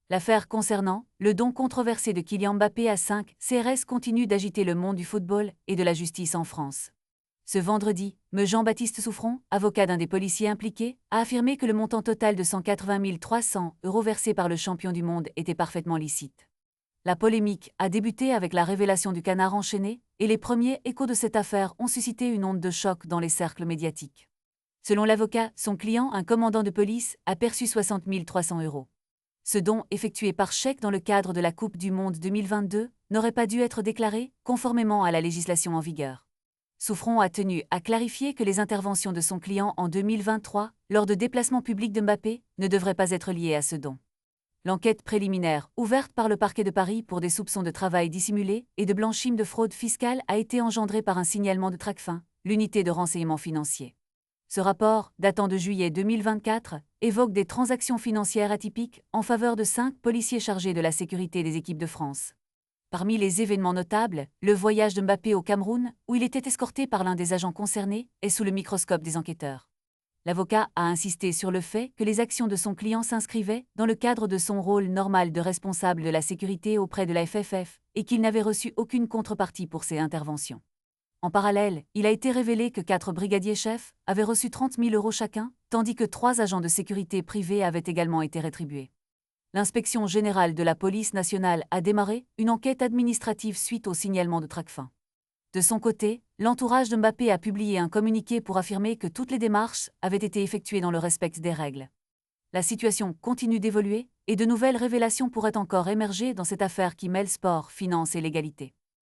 L'affaire concernant le don controversé de Kylian Mbappé à 5 CRS continue d'agiter le monde du football et de la justice en France. Ce vendredi, me Jean-Baptiste Souffron, avocat d'un des policiers impliqués, a affirmé que le montant total de 180 300 € versé par le champion du monde était parfaitement licite. La polémique a débuté avec la révélation du canard enchaîné, et les premiers échos de cette affaire ont suscité une onde de choc dans les cercles médiatiques. Selon l'avocat, son client, un commandant de police, a perçu 60 300 €. Ce don, effectué par chèque dans le cadre de la Coupe du Monde 2022, n'aurait pas dû être déclaré, conformément à la législation en vigueur. Souffron a tenu à clarifier que les interventions de son client en 2023, lors de déplacements publics de Mbappé, ne devraient pas être liées à ce don. L'enquête préliminaire, ouverte par le parquet de Paris pour des soupçons de travail dissimulé et de blanchiment de fraude fiscale, a été engendrée par un signalement de Tracfin, l'unité de renseignement financier. Ce rapport, datant de juillet 2024, évoque des transactions financières atypiques en faveur de 5 policiers chargés de la sécurité des équipes de France. Parmi les événements notables, le voyage de Mbappé au Cameroun, où il était escorté par l'un des agents concernés, est sous le microscope des enquêteurs. L'avocat a insisté sur le fait que les actions de son client s'inscrivaient dans le cadre de son rôle normal de responsable de la sécurité auprès de la FFF et qu'il n'avait reçu aucune contrepartie pour ces interventions. En parallèle, il a été révélé que 4 brigadiers-chefs avaient reçu 30 000 € chacun, tandis que 3 agents de sécurité privés avaient également été rétribués. L'inspection générale de la police nationale a démarré une enquête administrative suite au signalement de Tracfin. De son côté, l'entourage de Mbappé a publié un communiqué pour affirmer que toutes les démarches avaient été effectuées dans le respect des règles. La situation continue d'évoluer et de nouvelles révélations pourraient encore émerger dans cette affaire qui mêle sport, finance et légalité.